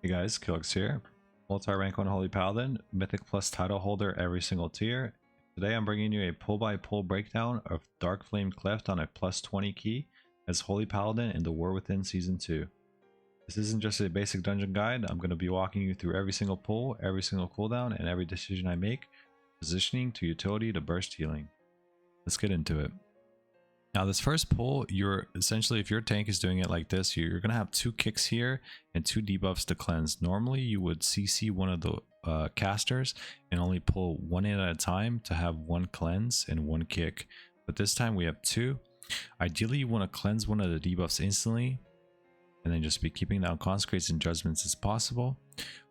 Hey guys, Killix here. Multi-rank 1 Holy Paladin, Mythic Plus title holder every single tier. Today I'm bringing you a pull-by-pull breakdown of Darkflame Cleft on a plus 20 key as Holy Paladin in the War Within Season 2. This isn't just a basic dungeon guide, I'm going to be walking you through every single pull, every single cooldown, and every decision I make, positioning to utility to burst healing. Let's get into it. Now this first pull, you're essentially, if your tank is doing it like this, you're going to have 2 kicks here and 2 debuffs to cleanse. Normally you would CC one of the casters and only pull 1 in at a time to have 1 cleanse and 1 kick. But this time we have 2. Ideally you want to cleanse one of the debuffs instantly and then just be keeping down consecrates and judgments as possible.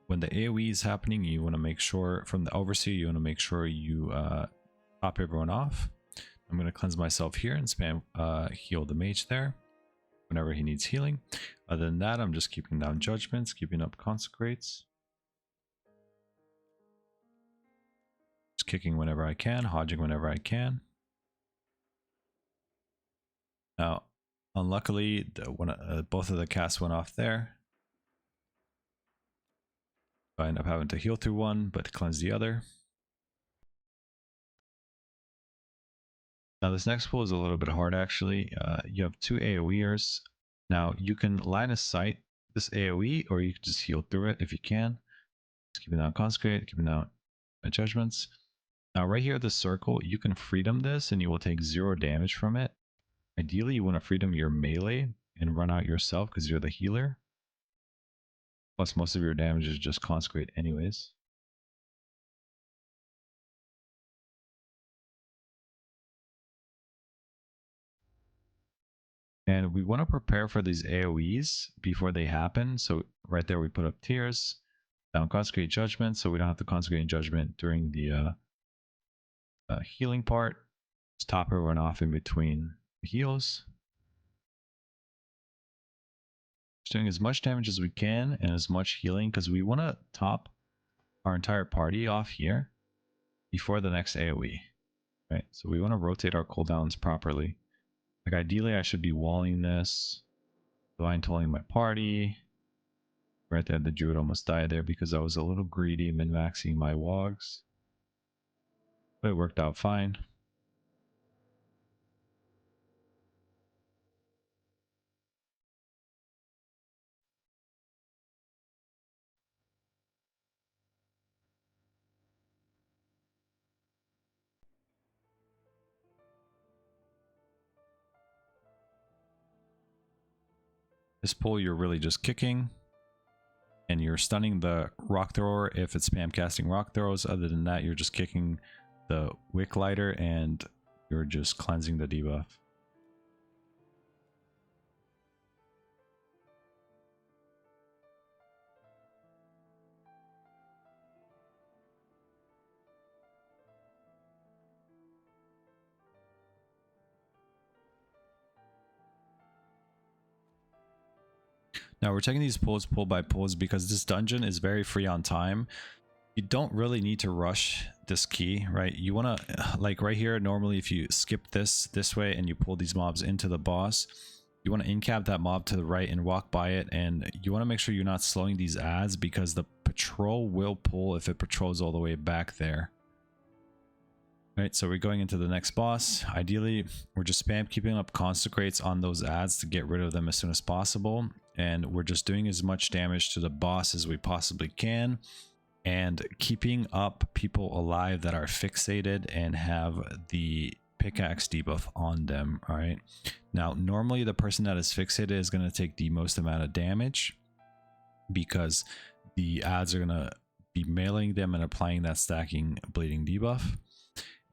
When the AoE is happening, you want to make sure, from the overseer, you want to make sure you top everyone off. I'm going to cleanse myself here and spam heal the mage there whenever he needs healing. Other than that, I'm just keeping down judgments, keeping up consecrates. Just kicking whenever I can, hodging whenever I can. Now, unluckily, both of the casts went off there. I end up having to heal through one, but cleanse the other. Now this next pull is a little bit hard actually. You have 2 AoEers. Now you can line of sight this AoE or you can just heal through it if you can. Just keeping down consecrate, keeping down judgments. Now right here at the circle, you can freedom this and you will take 0 damage from it. Ideally you want to freedom your melee and run out yourself because you're the healer. Plus most of your damage is just consecrate anyways. And we want to prepare for these AoEs before they happen. So right there we put up tiers, down consecrate judgment, so we don't have to consecrate judgment during the healing part. Just top everyone off in between the heals. Just doing as much damage as we can and as much healing because we want to top our entire party off here before the next AoE. Right, so we want to rotate our cooldowns properly. Like ideally I should be walling this, divine tolling my party. Right there, the druid almost died there because I was a little greedy min-maxing my wogs. But it worked out fine. This pull you're really just kicking. And you're stunning the rock thrower if it's spam casting rock throws. Other than that, you're just kicking the wick lighter and you're just cleansing the debuff. Now we're taking these pulls pull by pulls because this dungeon is very free on time. You don't really need to rush this key, right? You want to, like right here, normally if you skip this way and you pull these mobs into the boss, you want to incap that mob to the right and walk by it, and you want to make sure you're not slowing these ads because the patrol will pull if it patrols all the way back there. Right, so we're going into the next boss. Ideally, we're just spam keeping up consecrates on those ads to get rid of them as soon as possible. And we're just doing as much damage to the boss as we possibly can. And keeping up people alive that are fixated and have the pickaxe debuff on them. Alright. Now, normally the person that is fixated is going to take the most amount of damage because the ads are going to be mailing them and applying that stacking bleeding debuff.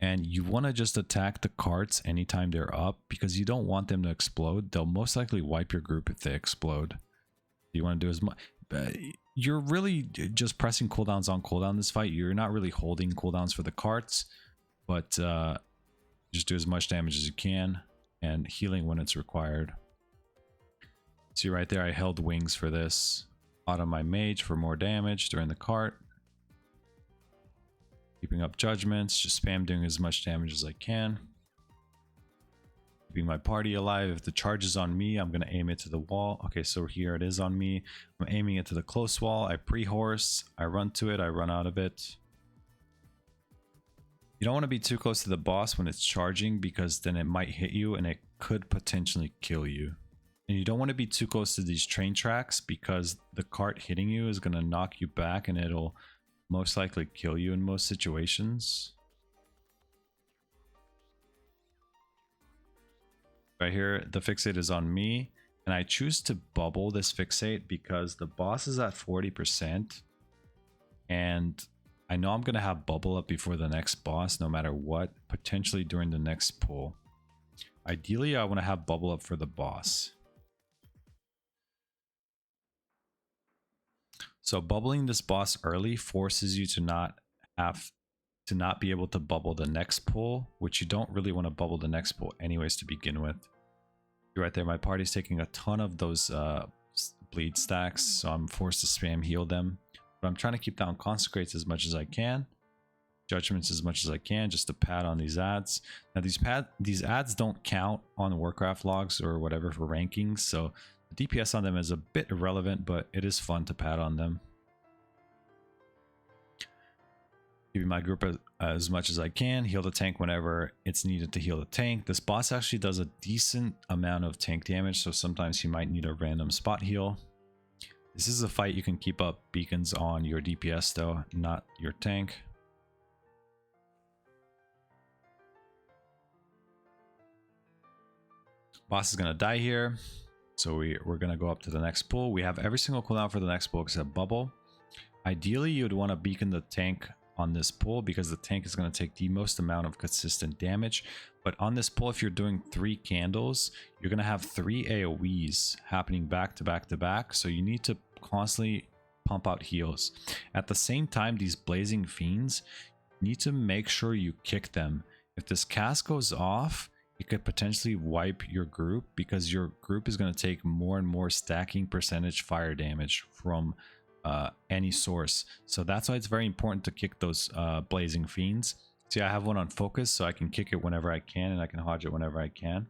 And you want to just attack the carts anytime they're up because you don't want them to explode. They'll most likely wipe your group if they explode. You want to do as much. You're really just pressing cooldowns on cooldown this fight. You're not really holding cooldowns for the carts, but just do as much damage as you can and healing when it's required. See right there, I held wings for this. Auto my mage for more damage during the cart. Keeping up judgments, just spam doing as much damage as I can. keeping my party alive. If the charge is on me, I'm going to aim it to the wall. Okay, so here it is on me. I'm aiming it to the close wall. I pre-horse, I run to it, I run out of it. You don't want to be too close to the boss when it's charging, because then it might hit you and it could potentially kill you. And you don't want to be too close to these train tracks, because the cart hitting you is going to knock you back and it'll most likely kill you in most situations. Right here, the fixate is on me, and I choose to bubble this fixate because the boss is at 40%, and I know I'm going to have bubble up before the next boss no matter what, potentially during the next pull. Ideally, I want to have bubble up for the boss. So bubbling this boss early forces you to not be able to bubble the next pull, which you don't really want to bubble the next pull anyways to begin with. Right there, my party's taking a ton of those bleed stacks, so I'm forced to spam heal them. But I'm trying to keep down consecrates as much as I can, judgments as much as I can, just to pad on these ads. Now these ads don't count on Warcraft logs or whatever for rankings, so the DPS on them is a bit irrelevant, but it is fun to pad on them. Keeping my group as much as I can, heal the tank whenever it's needed to heal the tank. This boss actually does a decent amount of tank damage, so sometimes you might need a random spot heal. This is a fight you can keep up beacons on your DPS though, not your tank. Boss is going to die here, so we're going to go up to the next pull. We have every single cooldown for the next pull except bubble. Ideally, you'd want to beacon the tank on this pull because the tank is going to take the most amount of consistent damage. But on this pull, if you're doing 3 candles, you're going to have 3 AoEs happening back to back to back, so you need to constantly pump out heals. At the same time, these blazing fiends, you need to make sure you kick them. If this cast goes off, it could potentially wipe your group because your group is going to take more and more stacking percentage fire damage from any source. So that's why it's very important to kick those blazing fiends. See, I have one on focus, so I can kick it whenever I can, and I can hodge it whenever I can.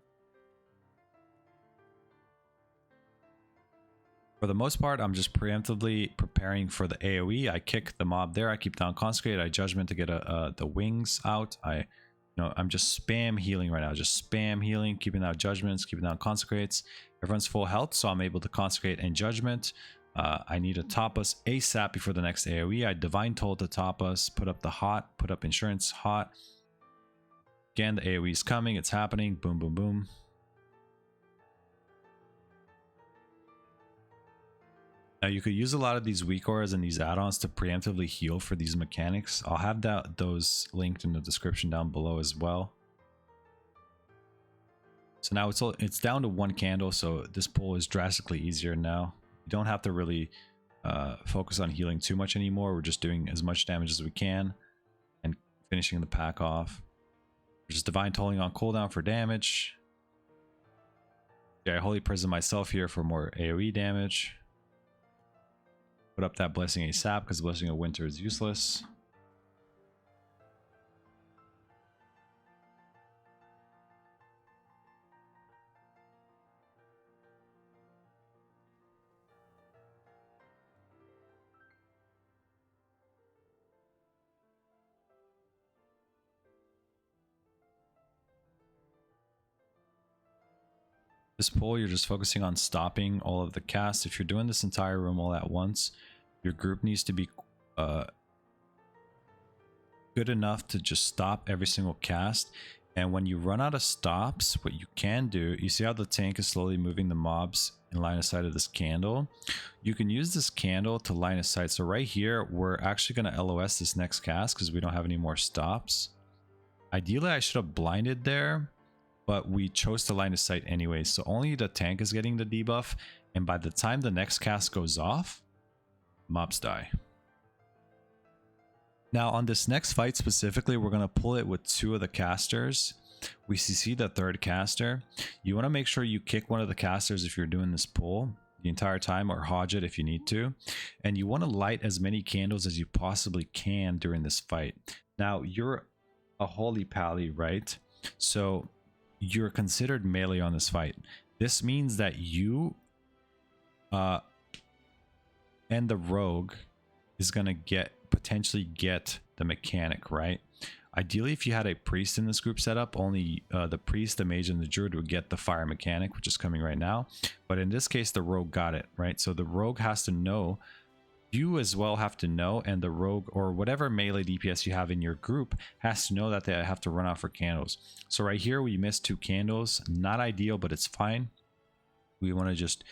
For the most part, I'm just preemptively preparing for the AoE. I kick the mob there, I keep down consecrate, I judgment to get the wings out. I'm just spam healing right now, just spam healing, keeping out judgments, keeping out consecrates. Everyone's full health, so I'm able to consecrate and judgment. I need to top us ASAP before the next AoE. I divine toll to top us, put up the hot, put up insurance hot. Again, the AoE is coming, it's happening, boom, boom, boom. Now you could use a lot of these weak auras and these add-ons to preemptively heal for these mechanics. I'll have those linked in the description down below as well. So now it's down to 1 candle, so this pull is drastically easier now. You don't have to really focus on healing too much anymore. We're just doing as much damage as we can and finishing the pack off. We're just divine tolling on cooldown for damage. Yeah, I holy prison myself here for more AoE damage. Put up that blessing ASAP because blessing of winter is useless. This pull, you're just focusing on stopping all of the casts. If you're doing this entire room all at once, your group needs to be good enough to just stop every single cast. And when you run out of stops, what you can do, you see how the tank is slowly moving the mobs in line of sight of this candle? You can use this candle to line of sight. So right here, we're actually going to LOS this next cast because we don't have any more stops. Ideally, I should have blinded there, but we chose to line of sight anyway, so only the tank is getting the debuff, and by the time the next cast goes off, mobs die. Now on this next fight specifically, we're going to pull it with 2 of the casters. We CC the 3rd caster. You want to make sure you kick one of the casters if you're doing this pull the entire time, or hodge it if you need to. And you want to light as many candles as you possibly can during this fight. Now you're a Holy Paladin, right? So you're considered melee on this fight. This means that you and the rogue is gonna potentially get the mechanic, right? Ideally, if you had a priest in this group setup, only the priest, the mage, and the druid would get the fire mechanic, which is coming right now. But in this case, the rogue got it, right? So the rogue has to know, you as well have to know, and the rogue or whatever melee DPS you have in your group has to know that they have to run out for candles. So right here, we missed 2 candles. Not ideal, but it's fine. We want to just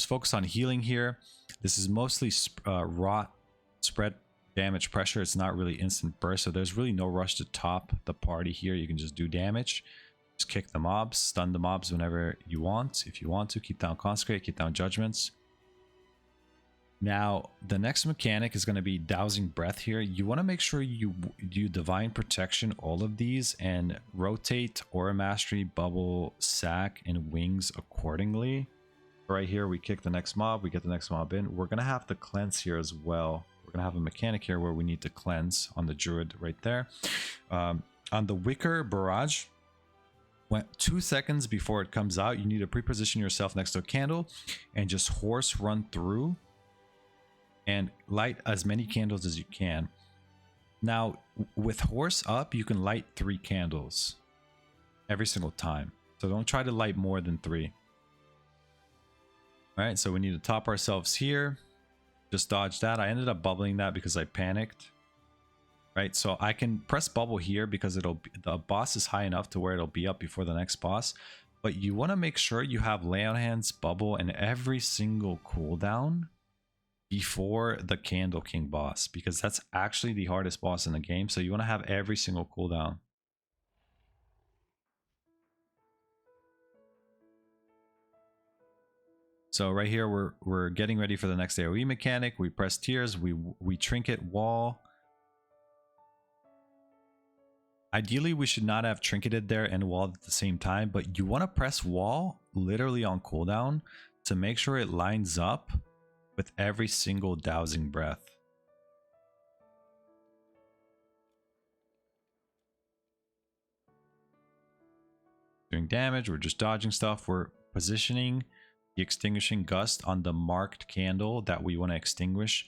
focus on healing here. This is mostly rot spread damage pressure. It's not really instant burst, so there's really no rush to top the party here. You can just do damage, just kick the mobs, stun the mobs whenever you want. If you want to, keep down consecrate, keep down judgments. Now the next mechanic is going to be dousing breath here. You want to make sure you divine protection all of these and rotate aura mastery, bubble, sack, and wings accordingly. Right here we kick the next mob, we get the next mob in. We're going to have to cleanse here as well. We're going to have a mechanic here where we need to cleanse on the druid right there. On the wicker barrage, 2 seconds before it comes out, you need to pre-position yourself next to a candle and just horse run through and light as many candles as you can. Now with horse up, you can light 3 candles every single time, so don't try to light more than 3. All right, so we need to top ourselves here. Just dodge that. I ended up bubbling that because I panicked. Right, so I can press bubble here because the boss is high enough to where it'll be up before the next boss. But you want to make sure you have lay on hands, bubble, and every single cooldown before the Candle King boss, because that's actually the hardest boss in the game. So you want to have every single cooldown. So right here, we're getting ready for the next AoE mechanic. We press tiers, we trinket wall. Ideally, we should not have trinketed there and walled at the same time, but you want to press wall literally on cooldown to make sure it lines up with every single dousing breath. Doing damage, we're just dodging stuff, we're positioning the extinguishing gust on the marked candle that we want to extinguish,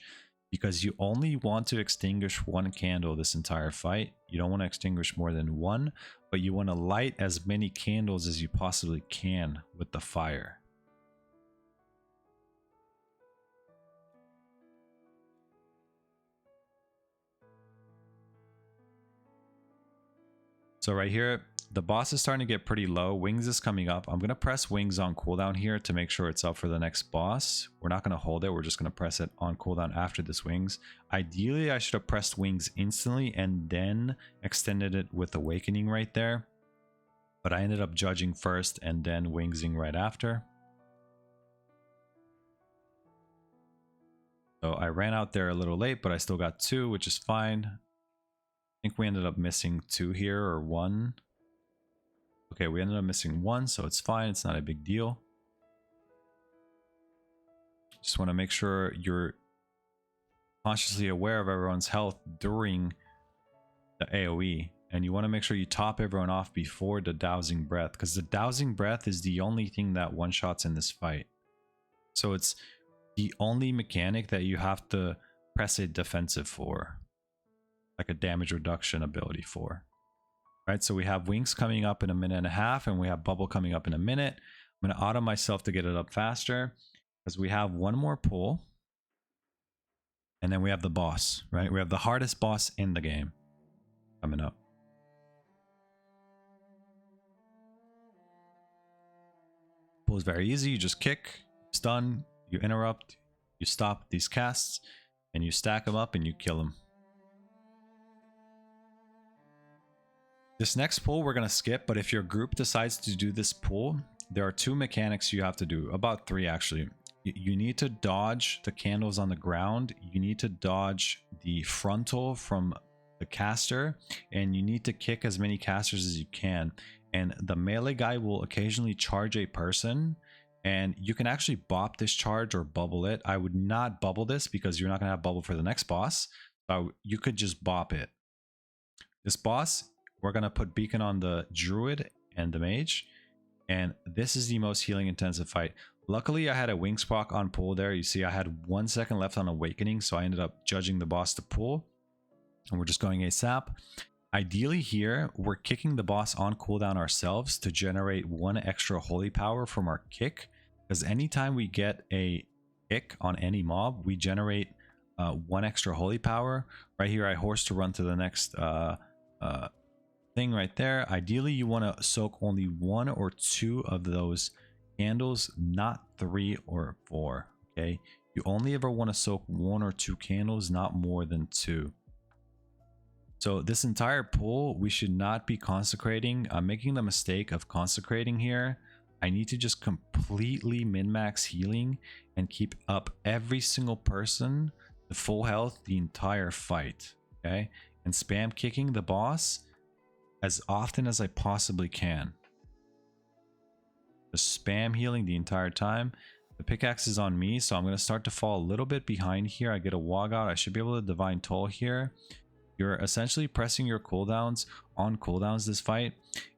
because you only want to extinguish 1 candle this entire fight. You don't want to extinguish more than 1, but you want to light as many candles as you possibly can with the fire. So right here, the boss is starting to get pretty low. Wings is coming up. I'm going to press wings on cooldown here to make sure it's up for the next boss. We're not going to hold it. We're just going to press it on cooldown after this wings. Ideally, I should have pressed wings instantly and then extended it with awakening right there. But I ended up judging first and then wingsing right after. So I ran out there a little late, but I still got 2, which is fine. I think we ended up missing 2 here, or 1. Okay, we ended up missing 1, so it's fine. It's not a big deal. Just want to make sure you're consciously aware of everyone's health during the AoE. And you want to make sure you top everyone off before the dousing breath, because the dousing breath is the only thing that one-shots in this fight. So it's the only mechanic that you have to press a defensive for, like a damage reduction ability for. Right, so we have wings coming up in a minute and a half, and we have bubble coming up in a minute. I'm going to auto myself to get it up faster, because we have 1 more pull, and then we have the boss. Right, we have the hardest boss in the game coming up. Pull is very easy. You just kick, stun, you interrupt, you stop these casts, and you stack them up and you kill them. This next pull we're going to skip, but if your group decides to do this pull, there are 2 mechanics you have to do, about 3 actually. You need to dodge the candles on the ground, you need to dodge the frontal from the caster, and you need to kick as many casters as you can. And the melee guy will occasionally charge a person, and you can actually bop this charge or bubble it. I would not bubble this because you're not going to have bubble for the next boss. You could just bop it. This boss, we're going to put beacon on the druid and the mage. And this is the most healing intensive fight. Luckily, I had a wing sprock on pull there. You see, I had 1 second left on awakening, so I ended up judging the boss to pull. And we're just going ASAP. Ideally here, we're kicking the boss on cooldown ourselves to generate 1 extra holy power from our kick. Because anytime we get a kick on any mob, we generate 1 extra holy power. Right here, I horse to run to the next thing right there. Ideally, you want to soak only 1 or 2 of those candles, not 3 or 4. Okay, you only ever want to soak 1 or 2 candles, not more than 2. So this entire pool, we should not be consecrating. I'm making the mistake of consecrating here. I need to just completely min-max healing and keep up every single person to full health the entire fight. Okay, and spam kicking the boss as often as I possibly can. Just spam healing the entire time. The pickaxe is on me, so I'm going to start to fall a little bit behind here. I get a wog out. I should be able to divine toll here. You're essentially pressing your cooldowns on cooldowns this fight.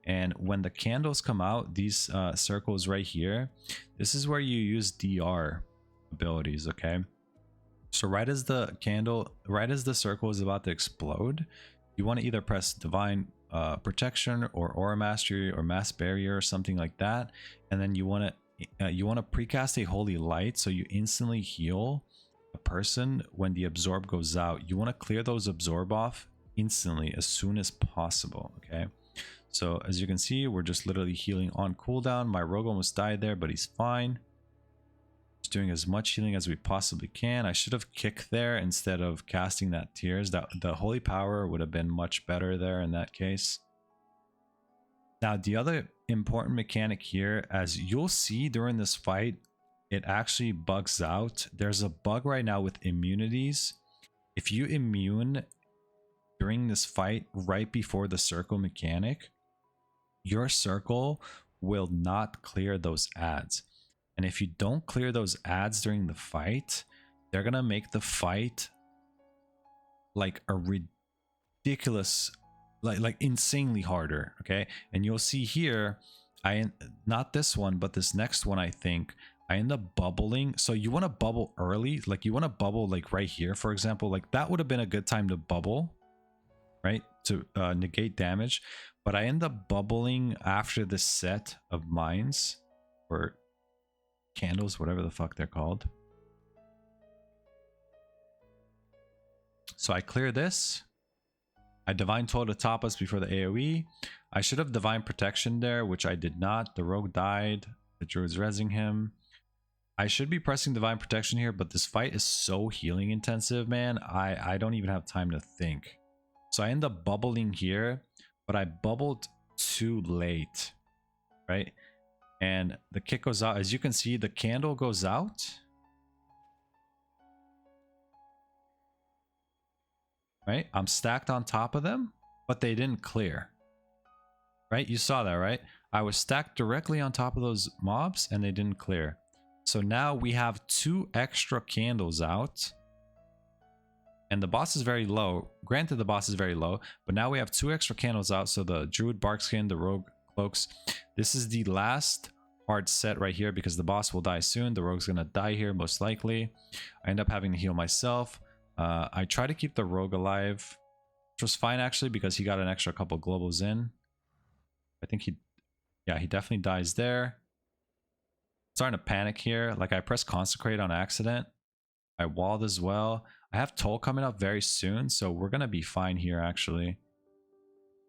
And when the candles come out, these circles right here, this is where you use DR abilities, okay? So right as the circle is about to explode, you want to either press divine protection or aura mastery or mass barrier or something like that, and then you want to precast a holy light so you instantly heal a person when the absorb goes out. You want to clear those absorb off instantly as soon as possible. Okay, so as you can see, we're just literally healing on cooldown. My rogue almost died there, but he's fine. Just doing as much healing as we possibly can. I should have kicked there instead of casting that tears. That the holy power would have been much better there in that case. Now the other important mechanic here, as you'll see during this fight, it actually bugs out. There's a bug right now with immunities. If you immune during this fight right before the circle mechanic, your circle will not clear those ads. And if you don't clear those ads during the fight, they're gonna make the fight like a ridiculous, like insanely harder. Okay, and you'll see here, not this one, but this next one, I think I end up bubbling. So you want to bubble early, like you want to bubble like right here, for example. Like that would have been a good time to bubble, right, to negate damage. But I end up bubbling after the set of mines or candles, whatever the fuck they're called. So I clear this. I divine toll to top us before the AoE. I should have divine protection there, which I did not. The rogue died. The druid's rezzing him. I should be pressing divine protection here, but this fight is so healing intensive, man. I don't even have time to think. So I end up bubbling here, but I bubbled too late, right? And the kick goes out. As you can see, the candle goes out. Right? I'm stacked on top of them, but they didn't clear. Right? You saw that, right? I was stacked directly on top of those mobs and they didn't clear. So now we have 2 extra candles out. And the boss is very low. Granted, the boss is very low, but now we have 2 extra candles out. So the druid barkskin, the rogue cloaks. This is the last hard set right here because the boss will die soon. The rogue's gonna die here most likely. I end up having to heal myself. I try to keep the rogue alive, which was fine actually because he got an extra couple globals in. I think he definitely dies there. Starting to panic here. Like I pressed consecrate on accident. I walled as well. I have toll coming up very soon, so we're gonna be fine here actually.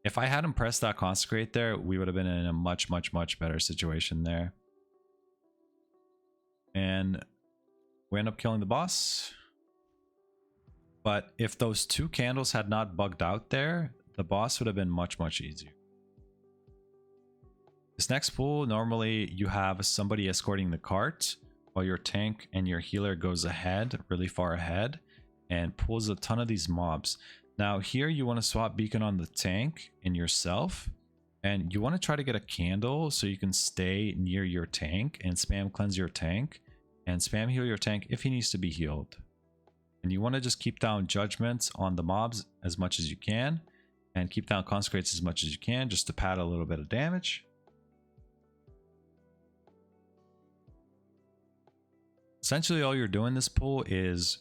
If I hadn't pressed that consecrate there, we would have been in a much better situation there. And we end up killing the boss. But if those 2 candles had not bugged out there, the boss would have been much easier. This next pool, normally you have somebody escorting the cart while your tank and your healer goes ahead, really far ahead, and pulls a ton of these mobs. Now here you want to swap beacon on the tank and yourself, and you want to try to get a candle so you can stay near your tank and spam cleanse your tank and spam heal your tank if he needs to be healed. And you want to just keep down judgments on the mobs as much as you can and keep down consecrates as much as you can just to pad a little bit of damage. essentially all you're doing this pool is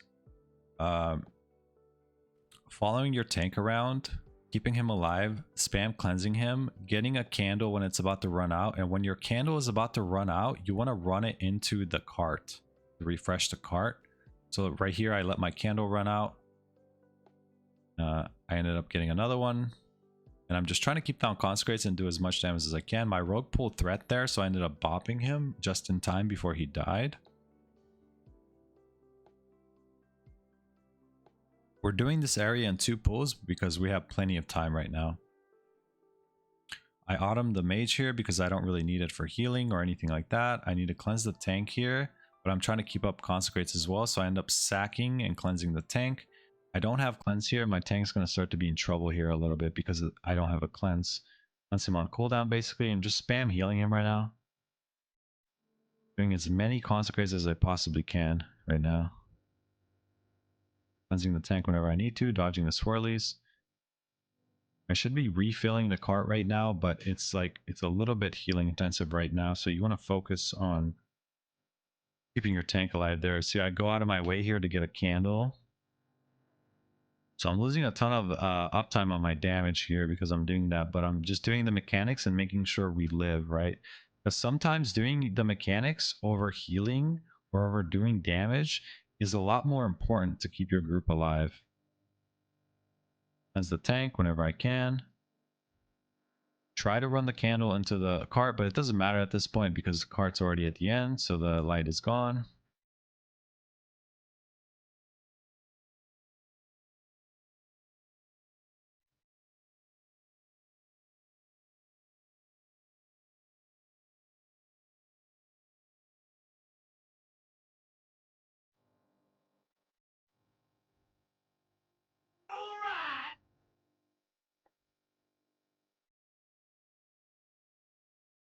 following your tank around, keeping him alive, spam cleansing him, getting a candle when it's about to run out, and when your candle is about to run out, you want to run it into the cart to refresh the cart. So right here, I let my candle run out. I ended up getting another one, and I'm just trying to keep down consecrates and do as much damage as I can. My rogue pulled threat there, so I ended up bopping him just in time before he died. We're doing this area in 2 pulls because we have plenty of time right now. I autumned the mage here because I don't really need it for healing or anything like that. I need to cleanse the tank here, but I'm trying to keep up consecrates as well, so I end up sacking and cleansing the tank. I don't have cleanse here. My tank's going to start to be in trouble here a little bit because I don't have a cleanse. Cleanse him on cooldown basically, and just spam healing him right now. Doing as many consecrates as I possibly can right now. Cleansing the tank whenever I need to, dodging the swirlies. I should be refilling the cart right now, but it's like it's a little bit healing intensive right now, so you want to focus on keeping your tank alive there. See, I go out of my way here to get a candle, so I'm losing a ton of uptime on my damage here because I'm doing that, but I'm just doing the mechanics and making sure we live, right? Because sometimes doing the mechanics over healing or over doing damage is a lot more important to keep your group alive. As the tank whenever I can. Try to run the candle into the cart, but it doesn't matter at this point because the cart's already at the end, so the light is gone.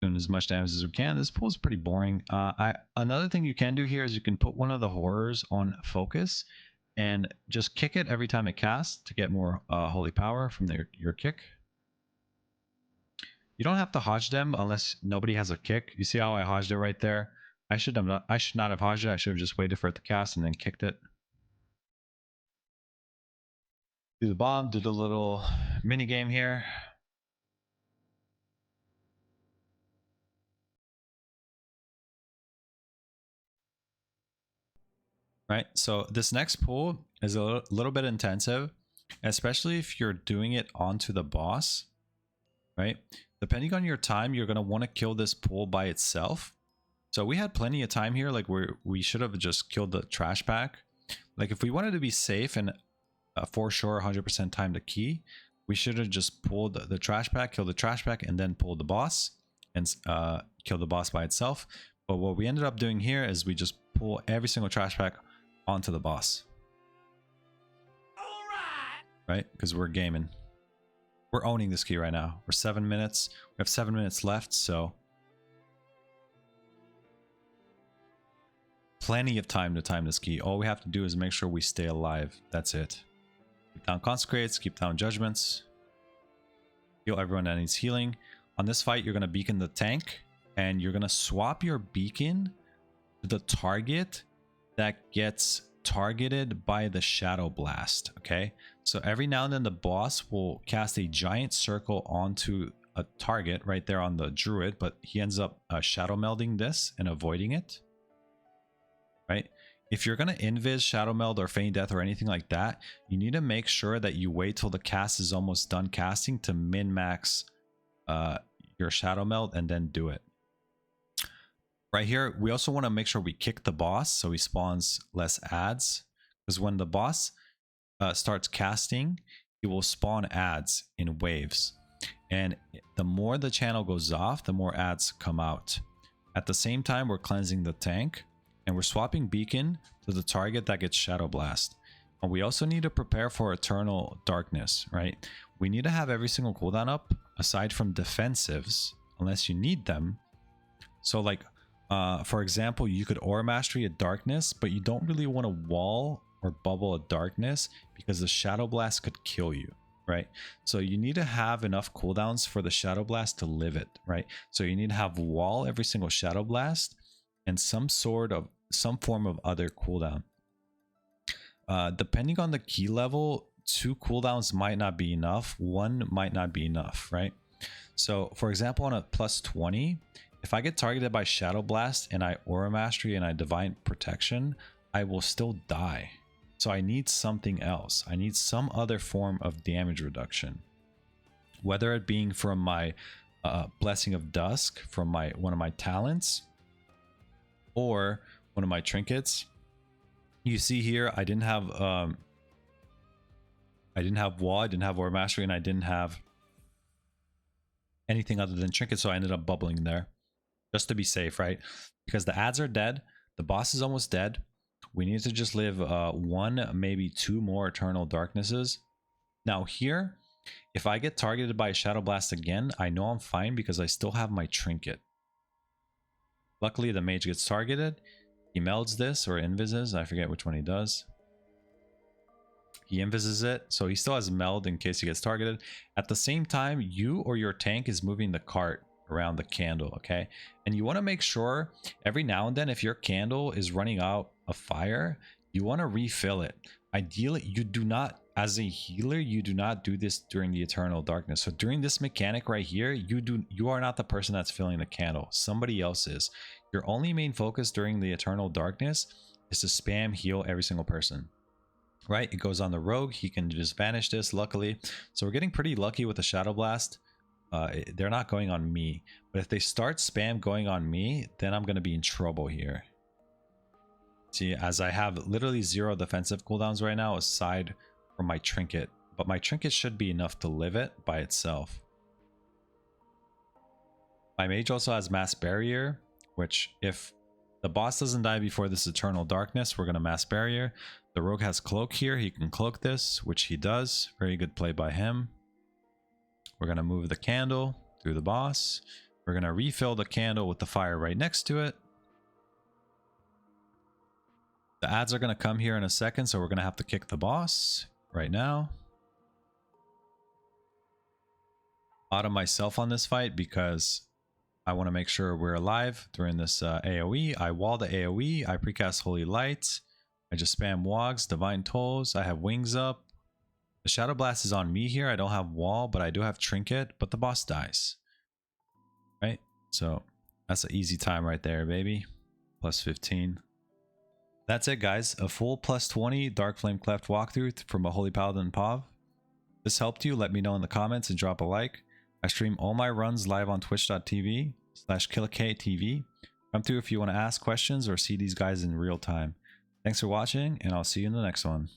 Doing as much damage as we can. This pool is pretty boring. Another thing you can do here is you can put one of the horrors on focus and just kick it every time it casts to get more holy power from your kick. You don't have to hodge them unless nobody has a kick. You see how I hodged it right there? I should not have hodged it. I should have just waited for it to cast and then kicked it. Do the bomb, do the little mini game here. Right, so this next pull is a little bit intensive, especially if you're doing it onto the boss, right? Depending on your time, you're going to want to kill this pull by itself. So we had plenty of time here, like we should have just killed the trash pack. Like if we wanted to be safe and for sure 100% time the key, we should have just pulled the trash pack, killed the trash pack, and then pulled the boss and kill the boss by itself. But what we ended up doing here is we just pull every single trash pack onto the boss. Right? Because we're gaming. We're owning this key right now. We're 7 minutes. We have 7 minutes left, so plenty of time to time this key. All we have to do is make sure we stay alive. That's it. Keep down consecrates, keep down judgments. Heal everyone that needs healing. On this fight, you're going to beacon the tank, and you're going to swap your beacon to the target that gets targeted by the shadow blast. Okay, so every now and then the boss will cast a giant circle onto a target right there on the druid, but he ends up shadow melding this and avoiding it. Right, if you're gonna invis, shadow meld, or feign death or anything like that, you need to make sure that you wait till the cast is almost done casting to min max your shadow meld and then do it. Right here, we also want to make sure we kick the boss so he spawns less ads, because when the boss starts casting, he will spawn ads in waves, and the more the channel goes off, the more ads come out. At the same time, we're cleansing the tank and we're swapping beacon to the target that gets shadow blast. And we also need to prepare for eternal darkness, right? We need to have every single cooldown up aside from defensives unless you need them. So like for example, you could aura mastery a darkness, but you don't really want to wall or bubble a darkness because the shadow blast could kill you, right? So you need to have enough cooldowns for the shadow blast to live it, right? So you need to have wall every single shadow blast and some sort of some form of other cooldown. Depending on the key level, 2 cooldowns might not be enough, 1 might not be enough, right? So for example, on a plus 20, if I get targeted by Shadow Blast and I Aura Mastery and I Divine Protection, I will still die. So I need something else. I need some other form of damage reduction. Whether it being from my Blessing of Dusk, from one of my talents, or one of my trinkets. You see here, I didn't have wall, I didn't have Aura Mastery, and I didn't have anything other than trinket, so I ended up bubbling there just to be safe, right? Because the ads are dead, the boss is almost dead. We need to just live 1, maybe 2 more Eternal Darknesses. Now here, if I get targeted by a Shadow Blast again, I know I'm fine because I still have my trinket. Luckily, the mage gets targeted. He melds this or invises. I forget which one he does. He invises it, so he still has meld in case he gets targeted. At the same time, you or your tank is moving the cart around the candle, okay? And you want to make sure every now and then, if your candle is running out of fire, you want to refill it. Ideally, you do not, as a healer, you do not do this during the Eternal Darkness. So during this mechanic right here, you are not the person that's filling the candle. Somebody else is. Your only main focus during the Eternal Darkness is to spam heal every single person. Right? It goes on the rogue. He can just vanish this, luckily. So we're getting pretty lucky with the Shadow Blast. They're not going on me. But if they start spam going on me, then I'm going to be in trouble here. See, as I have literally 0 defensive cooldowns right now, aside from my trinket. But my trinket should be enough to live it by itself. My mage also has Mass Barrier, which if the boss doesn't die before this Eternal Darkness, we're going to Mass Barrier. The rogue has Cloak here. He can cloak this, which he does. Very good play by him. We're going to move the candle through the boss. We're going to refill the candle with the fire right next to it. The ads are going to come here in a second, so we're going to have to kick the boss right now. Auto myself on this fight because I want to make sure we're alive during this AoE. I wall the AoE. I precast Holy Light. I just spam wogs, Divine Tolls. I have wings up. The Shadow Blast is on me here. I don't have wall, but I do have trinket. But the boss dies. Right? So that's an easy time right there, baby. Plus 15. That's it, guys. A full plus 20 Darkflame Cleft walkthrough from a Holy Paladin POV. If this helped you, let me know in the comments and drop a like. I stream all my runs live on twitch.tv/KillaKTV. Come through if you want to ask questions or see these guys in real time. Thanks for watching, and I'll see you in the next one.